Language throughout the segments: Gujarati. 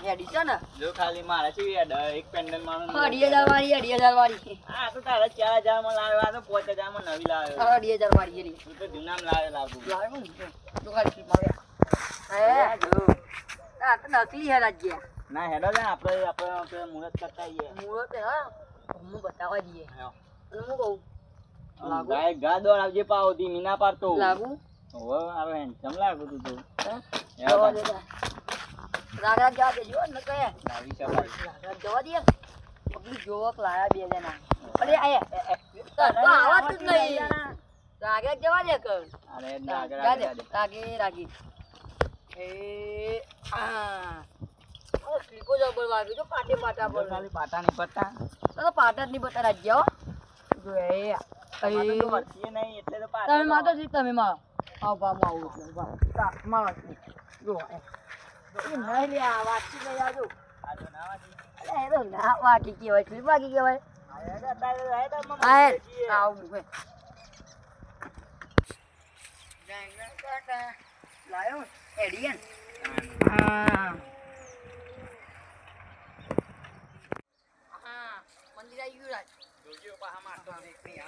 હેડી છે ને જો ખાલી મારા છે એક પેન્ડલ માનું 2,000 વાળી આ તો તારા 4,000 માં લાવ્યો આ તો 5,000 માં નવી લાવ્યો 2,000 વાળી એરી તું તો જૂનામ લાવ્યો લાવ્યો ને તો ખાલી ક્લિપ મારે આ તો નકલી હે રાજ્ય ના હેડો ને આપણે મુહૂર્ત કરતા આવીએ મુહૂર્ત હા હું બતાવવા દઈએ અને હું કહું લાગુ ગાય ગા દોડ આવજે પાવતી મીના પાડતો લાગુ હવે આવે હેન્ડસમ લાગુ તું તો જવા દે રાગા જવા દેજો ને કહે લાવી શકાય રાગા જવા દે પબ્લિક જોવક લાયા બે જણા અરે આયા તો આવાત જ નહીં રાગા જવા દે કર અરે રાગી એ આ ઓ સ્લીપો જબર વાગ્યો તો પાટા પર ખાલી પાટા નહીં પત્તા તો પાટા જ નહીં બતા રાજ્ય હો જો એ તમારે તો વર્તીએ નહીં એટલે તો પાટા તમે માતો જી તમે માં આવ બા માં આવું એટલે બા માં જો એ નહીં લે આ વાટી લઈ આવજો આ તો ના વાટી અરે એ તો ના વાટી કેવાય સ્લીપ વાગી કેવાય આવું હે લાયો એડિયન હા મંદિર આવી ગયું રાજ જોજો પાહા મારતો નહીં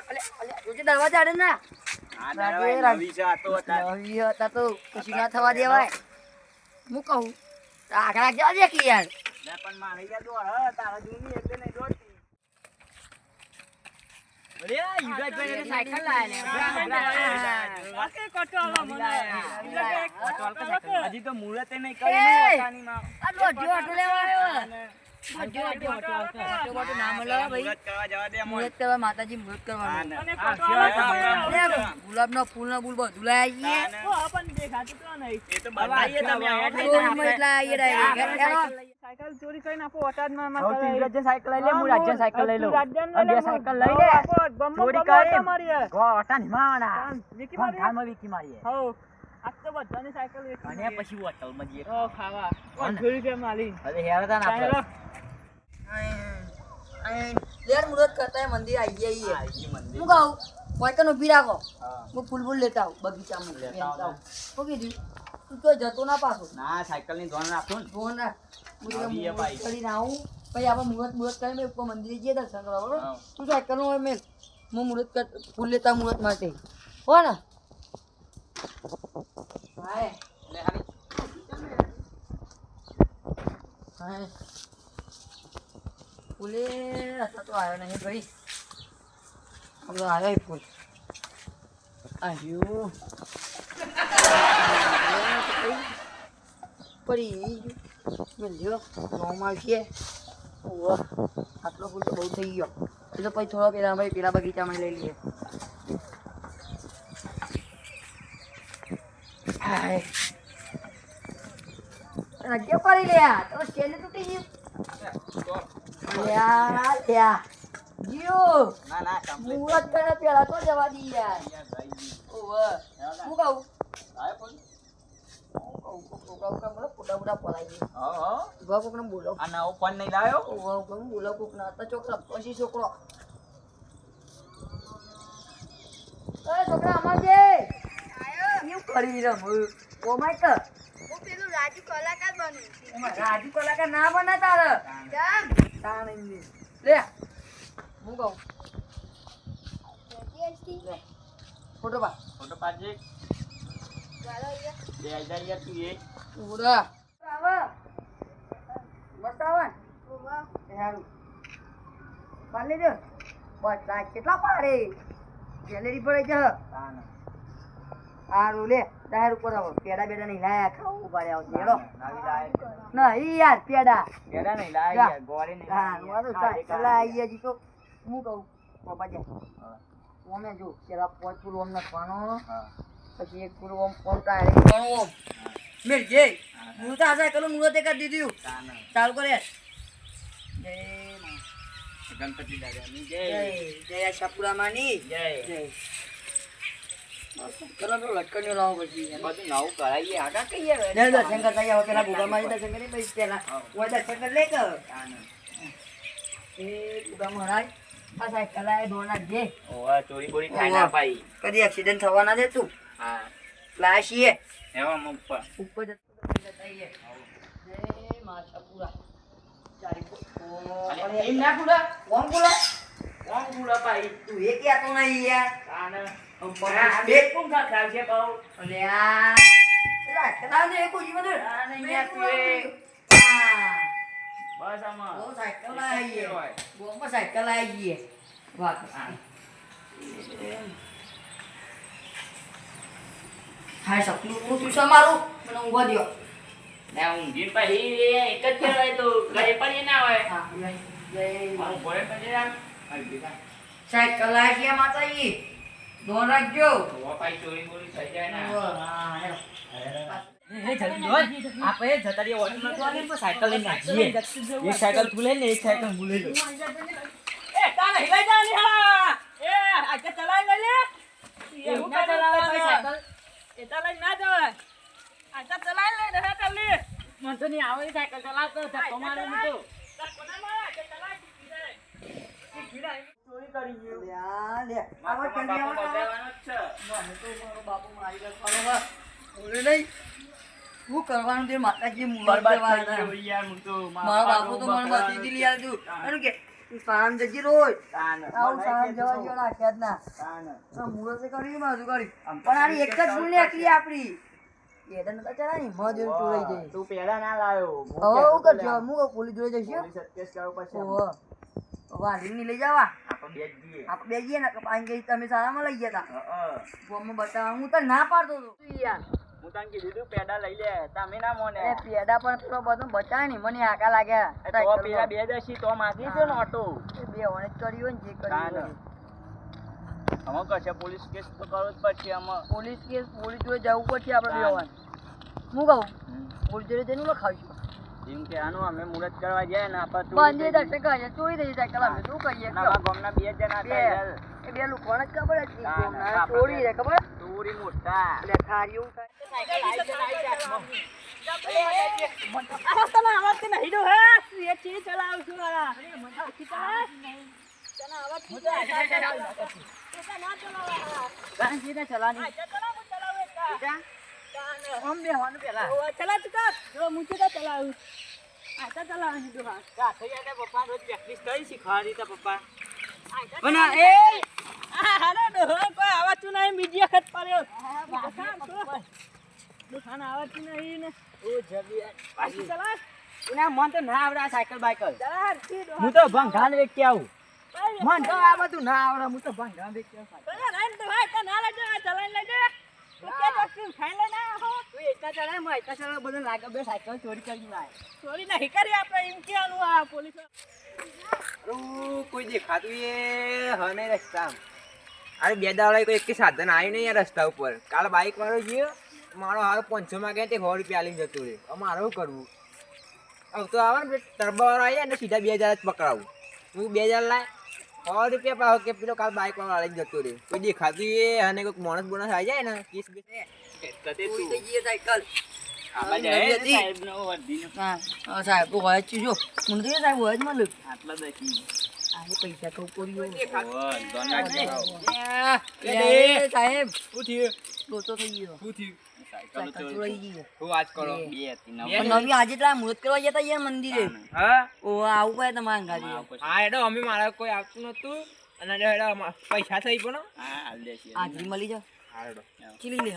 અલે જોજે દરવાજા આડે ના આ દરવાજા નવી છે આ તો નવી હતા તો ખુશી ના થવા દેવાય હું કહું આગળ જવા દે કે યાર લે પણ મારે યાર દોડ હ તારા જૂની એટલે નહીં દોડતી અરે યુગાઈ ભાઈ સાયકલ લાયા વાકે કટોલો મને હજી તો મુહૂર્ત નહીં કર્યું ઓટાની માં આ દોઢ ઓટો લેવા આવ્યો માતાજી મુહૂર્ત કરવાનું ગુલાબ નો ફૂલ નો બુલ બધું લાવીએ સાયકલ ચોરી કરીને આપો વટાદ માં સાયકલ લઈ લે હું રાજ્ય સાયકલ લઈ લઉં સાયકલ લઈ લે ચોરી કરી ઓટા ની માણા વિકી મારીએ હો આ તો બધાની સાયકલ વેચી અને પછી હોટલ માં જઈએ ખાવા 100 રૂપિયા માલી અરે હેરતા ના આપણે લેર મુહૂર્ત કરતા હે મંદિર આવી જઈએ મંદિર હું કહું કોઈકન ઉભી રાખો હું ફૂલ લેતા આવું બગીચામાં લેતા આવું હું કીધું તું તો જતો ના પાછો ના સાયકલ ની ધોન રાખો ને ફોન રાખ હું આવીએ ભાઈ. કરીને આવું પછી આપણે મુહૂર્ત કરીને ઉપર મંદિરે જઈએ દર્શન કરવા બરોબર તું સાયકલ નું હોય મેં હું મુહૂર્ત ફૂલ લેતા મુહૂર્ત માટે હો ને હાય લે હારી હાય ફૂલે હતા તો આવ્યો નહીં ભાઈ હવે આવ્યો ફૂલ આવ્યું પડી મળ્યો નોમાં છે આટલો ફૂલ તો બહુ થઈ ગયો એ તો પછી થોડો પેલા ભાઈ પેલા બગીચામાં લઈ લઈએ હાય રાજ્ય પડી લ્યા તો સ્ટેન્ડ તૂટી ગયું લ્યા લ્યા જીઓ ના ના કમ્પ્લીટ મુહૂર્ત કરે પેલા તો જવા દી યાર ઓવે હું કહું પોડા પડાઈ ગયો કોકને બોલો આ નવો ફોન નહીં લાવ્યો ઓવે કોકને બોલો કોકના તો છોકરા પછી છોકરો એ છોકરા અમાર જે આયો શું કરી રમ ઓ માય તો હું પેલું રાજુ કલાકાર બનું એમાં રાજુ કલાકાર ના બના તારે કેમ તાણ લે હું કહું લે ફોટો પા ફોટો પાડજે ચાલો બે હજાર યાર તું એ ઉડા આવા બતાવા ઓવા હારું પાલે દે બસ આ કેટલા પાડે ગેલેરી પર જ તાન હારું લે 10 ઉપર આવો પેડા બેડા નહીં લાયા ખાવું પાડે આવ જેડો નવી લાય નહીં યાર પેડા કેડા નહીં લાય યાર ગોળી નહીં હા વાળો ચાલા આયા જી તો હું કહું પપ્પા જા ઓમે જો પેલા પોચ પુલ ઓમ નાખવાનો પછી એક પુલ ઓમ પોલતા રે કોણ ઓમ મેલ જે હું તો આશા કરું મુરત એક કરી દીધું તાન ચાલુ કરે જય ગણપતિ દાદાની જય જય શાપુરામાની જય જય કલર તો લટકણીઓ લાવો પછી બધું નવું કરાવીએ આગા કહીએ લે દર્શન કરતા આવો પેલા ભૂગામાં દર્શન કરી પછી પેલા ઓય દર્શન કરી લે કે તાન એ ભૂગામાં હરાય આ સાયકલ આય દોના જે ઓવા ચોરી બોરી થાય ના પાઈ કદી એક્સિડન્ટ થવા ના દે તું હા લાશીએ એવા ઉપર ઉપર જતા રહીએ. જય માતા પૂરા ચારી એમ ના પૂરા કોણ બોલો કોણ પૂરા ભાઈ તું એ કહેતો નહીં યાર આને આ બે કોણ ખાતા છે બહુ અને આ પેલા કલા ને કોઈ જીવન આ નહીં આપીએ હા બસ આમાં ઓ સાયકલ આવીએ ગોમાં સાયકલ આવીએ વાત હાય સપનું હું તું મારું મને ઊંઘવા દ્યો ના ઊંઘી પછી એક જ કહેવાય તો ઘરે પડી ના હોય હા જય મારું ભોય પછી આમ સાયકલ આવીએ માતાજી ધોન રાખજો ભાઈ ચોરી બોરી થઈ જાય ને હા હેલો એ જલ્દી દોડ આપણે જતા રહીએ ઓટોમાં તો આને પણ સાયકલ લઈને આવીએ એક સાયકલ તું લે ને એક સાયકલ હું લઈ લઉં એ તાને હિલાઈ જા ની હા એ આજે ચલાઈ લઈ લે એવું ના ચલાવે ભાઈ સાયકલ એ ચલાઈ ના જવાય આજે ચલાઈ લે રહે ચાલી મને તો નહીં આવે સાયકલ ચલાવતો ધક્કો મારે હું તો કોના મારા કે ચલાઈ દીધી ચોરી કરી ગયો લે આ લે આવા બાપુ કંડિયા બતાવવાનો જ છે મને તો મારો બાપુ મારી નાખવાનો બા બોલે નહીં શું કરવાનું તે માતાજી મુરત બરબાદ થઈ દેવાના ગયો યાર હું તો મારો બાપુ તો મને બતી દીલી યાર તું એનું કે તું સામ જજી રોજ આવું સામ જવા જેવા રાખ્યા જ ના મુરતે કરી બાજુ કરી પણ આની એક જ ભૂલ નીકળી આપડી એડા નતા ચડા ની મજ એવું ટોળાઈ જાય તું પેડા ના લાવ્યો હવે હું કરજો હું પોલીસ જોડે જઈશું સત્યાસ કરો પછી ઓહો વાલી ની લઈ જવા આપણે બે જ જઈએ આપણે બે જઈએ ને કે પાંચ ગઈ તમે સારામાં લઈ ગયા તા હા ગોમાં બતાવવા હું તો ના પાડતો હતો યાર હું તને કીધું પેડા લઈ લે તમે ના મોને એ પેડા પણ પેલો બધો બચાય ને મને આકા લાગ્યા તો પેલા બે દશી તો માગી છે ને ઓટો એ બે વણ જ કર્યું ને જે કર્યું હોય. અમે કશે પોલીસ કેસ તો કરવો જ પડશે અમે પોલીસ કેસ પોલીસ જોડે જવું પડશે આપણે બે વણ હું કહું પોલીસ જોડે જઈને લખાવીશું એમ કે આનું અમે મુહૂર્ત કરવા જાય ને આપણે બંધ દર્શન કરીએ ચોરી થઈ સાયકલ અમે શું કરીએ નવા ગામના બે જણા હતા યાર. એ બે લોકોને જ ખબર હતી ના, ગોમના ના, ચોરી રે ખબર ચોરી મોટા એટલે ખારી એવું થાય આ તને આવડતી નહીં તો હે એ ચી ચલાવ છું આ ચી ચલાવ તને આવડતી ના ચલાવ સીધા ચલાની આ ચલાવ હું ચલાવ એક આમ બેહવાનું પેલા ચલા તું કા જો મુચે તો ચલાવ આ તો ચલાવ ની દુહા પપ્પા રોજ પ્રેક્ટિસ કરી શીખવાડી તા પપ્પા પણ એ હારે ડોહો કોઈ આવતું નહીં બીજી વખત પડ્યો દુકાન આવતું નહીં ને ઓ જબી પાછી ચલા એના મન તો ના આવડે આ સાયકલ બાયકલ ચલા તી ડોહા હું તો ભંગાન વેચી આવું મન તો આ બધું ના આવડે હું તો ભંગાન વેચી આવું ચલા રાઈન તો ભાઈ તો ના લેજો ચલાઈ લેજો તું કે ડોક્ટર ખાઈ લે ના હો તું એટલા ચડાય હું એટલા ચડાય બધું લાગે બે સાયકલ ચોરી કરી લાય ચોરી નહીં કરી આપણે એમ કહેવાનું આ પોલીસ કોઈ દેખાતું એ હને રસ્તા અરે બે દાડા કોઈ એક સાધન આવ્યું નહીં યાર રસ્તા ઉપર કાલ બાઇક વાળો ગયો મારો હાલ 500 માં ગયા તે 100 રૂપિયા લઈને જતો રહે અમારે શું કરવું હવે તો આવે ને ટર્બો વાળો આવી ને સીધા 2000 જ પકડાવું હું 2000 લાય 100 રૂપિયા પાવ કે પેલો કાલ બાઇક વાળો લઈને જતો રહે કોઈ દેખાતું એ અને કોઈક માણસ બોનસ આવી જાય ને કેસ બેસ ચોરી થઈ ગઈ સાયકલ આબા નવી જાય હતી. સાહેબનો વર્દીનો હા સાહેબ તો હોય જ છું જો મને તો એ સાહેબ હોય જ મળ્યું આટલા દસી આ પૈસા તો પૂરી ઓ દોના સાહેબ શું થયું લોચો થઈ ગયો શું થયું સાયકલ સાયકલ ચોરાઈ ગઈ શું વાત કરો બે. બે હતી બે? પણ નવી આજે તો આ મુહૂર્ત કરવા ગયા તા યાર મંદિરે હા ઓ આવું પડે તમારા અંગાજી હા એડો અમે મારા કોઈ આવતું નતું અને એડો પૈસા થઈ પણ હા હાલ દેસી હાજરી મળી જા હા એડો ચીલી લે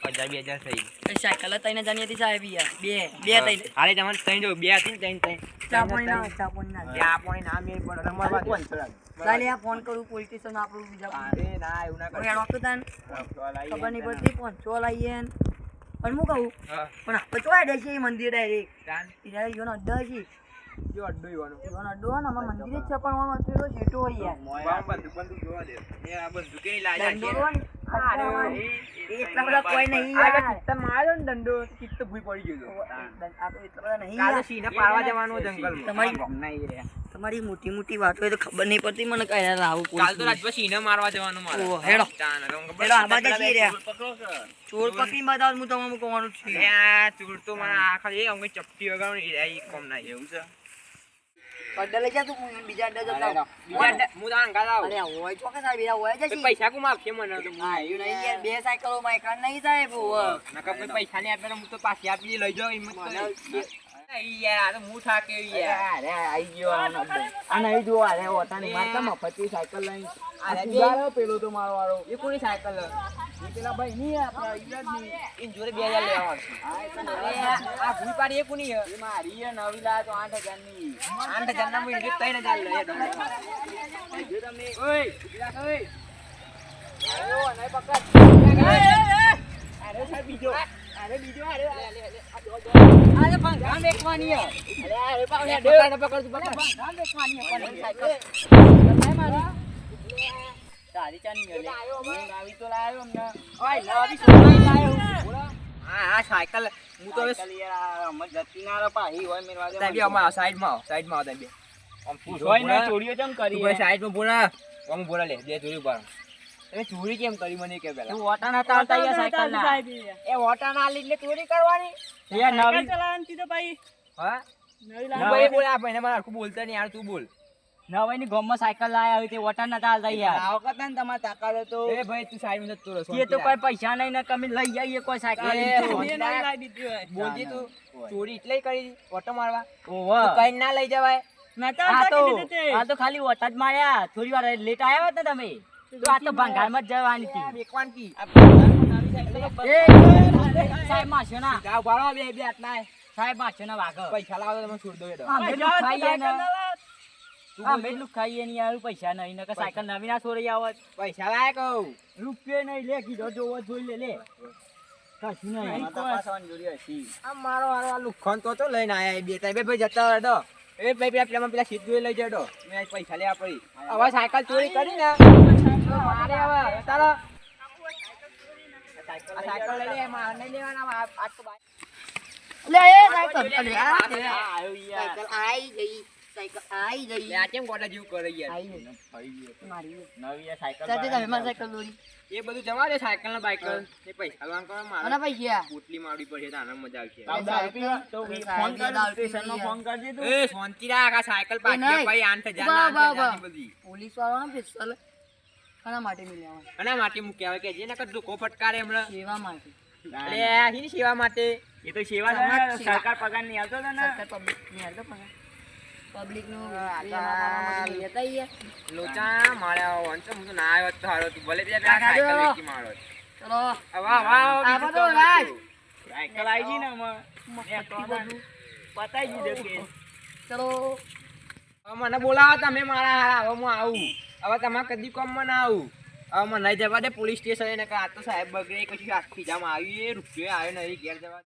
1000 થઈ એ સાયકલ તઈને જાની હતી સાહેબ યાર બે તઈને હાલે તમને ત્રણ જો બે હતી ને ત્રણ ચાપોણી ના ત્યાં આપણે નામ એ પણ રમવા ચાલે આ ફોન કરું પોલીસ સ્ટેશન આપણું બીજા અરે ના એવું ના કોઈ એનો તાન ખબર નહીં પડતી પહોંચો લાવીએ ને પણ હું કહું હા પણ આપણે તો આડે છે એ મંદિર ડાયરેક્ટ ચાલ ઈરા યોનો અડ્ડા છે જો અડ્ડો ઈવાનો યોનો અડ્ડો હોય ને અમાર મંદિર જ છે પણ આમાં પેલો છેટો હોય યાર બંદૂક જોવા દે એ આ બંદૂક કેની લાજા દંડો હોય ને અડ્ડા એટલા બધા કોઈ નહીં આ યાર કિત્તા માર્યો ને દંડો કિત્તો ભૂઈ પડી ગયો આ તો એટલા બધા નહીં કાલે યાર સિંહને પાડવા જવાનું જંગલમાં તમારી તમારી મોટી મોટી વાતો એ તો ખબર નહીં પડતી મને કઈ યાર આવું કાલ તો પોલીસ રાજમાં સિંહને મારવા જવાનું મારે ઓહો, હેડો. ચાલ, હવે ખબર હેડો, આ બાજુ છીએ રહ્યા. પકડો કે ચોર પકડી બતાવ હું તમને કહેવાનું છું આ ચૂર તો મને આ ખાલી એ અંગે ચપટી વગાડવાની એ કોમ ના એવું છે અડ્ડે લઈ જા તું હું બીજા અડ્ડે જતા અરે બીજા અડ્ડે- હું તારા અંગાત આવું. અરે હોય ચોકે સાહેબ એના હોય તો જશે પૈસા કોમ આપશે મને હા એ નહીં યાર બે સાયકલો માં એક નહીં સાહેબ નકર કોઈ પૈસા નહીં આપે તો હું તો પાછી આપી લઈ જાઉં હિંમત તો નહીં. યાર આ તો હું થાક્યો યાર. અરે આઈ ગયો આ નહીં જો અરે ઓટાની મારતા મફતી સાયકલ લઈને અરે આ સુધારો પેલો તો મારો વાળો એ કોની સાયકલ એ પેલા ભાઈ ની આપણા ઈરાદની એની જોડે 2000 લેવા આવશે. આ ભૂલ પાડી એ કોની હે? એ મારી હે, નવી લાયા તો 8000 ની 8000 ના મૂકી 3000 લે હેડો. જો તમે ઓય બીજા ઓય. આયો નહીં પકડ અરે સાહેબ બીજો અરે બીજો અરે અરે ભંગાણ વેચવાની હે. અરે પાઉં એ પકડ પકડ તું પકડ. ભંગાણ વેચવાની હે, પણ સાયકલ લાય મારી તારી ચાની ગલે હું નવી તો લાયો અમને ઓય નવી સોનાઈ લાયો આ સાયકલ હું તો હવે સાયકલ યાર અમર જતી ના રે પાહી હોય મેરવા દે તાબી આમાં સાઈડમાં આવ સાઈડમાં આવ તાબી. આમ હોય ને ચોરીઓ કેમ કરી તું ભાઈ સાઈડમાં બોલા. આમ બોલા લે બે ચોરી ઉપર. તમે ચોરી કેમ કરી મને કે પહેલા? તું ઓટા નતા આવતા યાર સાયકલ ના સાહેબ એ વોટા ના લી એટલે ચોરી કરવાની? યાર સાયકલ નવી ચલાવવાની તો ભાઈ હા નવી તું લાવી. ભાઈ બોલા આ ભાઈને મારે હરખું બોલતા નહીં યાર તું બોલ. નવાઈ ની ગોમમાં સાયકલ લાયા હોય તે ઓટા નતા આવતા યાર આવો કતા ને તમારે તાકાત તો એ ભાઈ તું સાઈડમાં જતો રહો. તે તો કોઈ પૈસા નહીં ને કમી લઈ જઈએ કોઈ સાયકલ એ લઈને તો. બે બે નવી લાવી દીધી હોય. બોલજી તું ચોરી એટલે કરી ઓટો મારવા ઓહો. કઈ ના લઈ જવાય. નતા આ આવતા તો કીધું તે. આ તો ખાલી ઓટા જ માર્યા થોડી વાર લેટ આવ્યા હતા તમે તો આ તો ભંગારમાં જ જવાની હતી વેકવાન કી સાહેબ માસ્યો ના જાવ ભાડો બે બે આટલા સાહેબ માસ્યો ના વાઘ પૈસા લાવો તો તમે છોડ દો હેડો. અમે જાઓ તો ખાઈએ ને સાયકલ ના લાવો. અમે એટલું ખાઈએ ને યાર પૈસા નહીં નકર સાયકલ નવી ના છોડી આવત પૈસા લાય કહું. રૂપિયો નહીં લે કીધો જોવો જોઈ લે કશું નહીં આ મારો હારો આ લુખન તો લઈને આયા એ બે ત્રણ બે ભાઈ જતા હેડો. એ ભાઈ પેલા પેલા પેલા સીટ જોઈ લઈ જડો. મેં આજ પૈસા લેવા પડી. હવે સાયકલ ચોરી કરી ને તો મારે હવે તારો આ સાયકલ લઈ લે મારે નહીં લેવાના આજ તો બાઈક લે એ સાયકલ અરે આ આવ્યો યાર સાયકલ આઈ ગઈ સાયકલ આઈ ગઈ લે આ કેમ ગોડા જેવું કરે યાર. આઈ ગઈ મારી નવી આ સાયકલ સાચે તમે મારી સાયકલ દોરી એ બધું જવા દે સાયકલ ને બાઈક એ પૈસા લાવવાનું કરો મારે અને પૈસા પોટલી મારવી પડશે તો આને મજા આવશે. દારૂ પીવા તો ફોન કર સ્ટેશનમાં ફોન કરજે તું એ શાંતિ રાખ આ સાયકલ પાછી નહીં. ભાઈ 8000 ઉભા, ઉભા, ના 8000 ઉભા. ની બધી પોલીસ વાળાનો પિસ્તોલ કોના માટે મિલ્યા આના માટે મૂક્યા હોય કે જે નકર ધોકો ફટકારે હમણાં. સેવા માટે અરે આ શીની સેવા માટે એ તો સેવા સમાજ છે, સેવા. સરકાર પગાર નહીં આવતો હતો ને સરકાર પબ્લિક ની હાલતો પણ પબ્લિક નું આ લેતા યાર લોચા માર્યા વંશ હું તો ના આવ્યો તો હારો તું ભલે બીજા પેલા કાકા સાયકલ જો. વેચી મારો ચલો વાહ વાહ આવો બીજું તો તો રાજ. શું? સાયકલ આવી ગઈ ને આમાં. મેં તો આમાં પતાઈ દીધો કે ચલો હવે મને બોલાવો તમે મારા હારા હવે હું આવું હવે તમારે કદી કોમમાં ના આવું હવે મને નહીં જવા દે પોલીસ સ્ટેશન ને આ તો સાહેબ બગડે કશું આખી જામ આવી રૂપિયો આવ્યો નહીં ઘેર જવા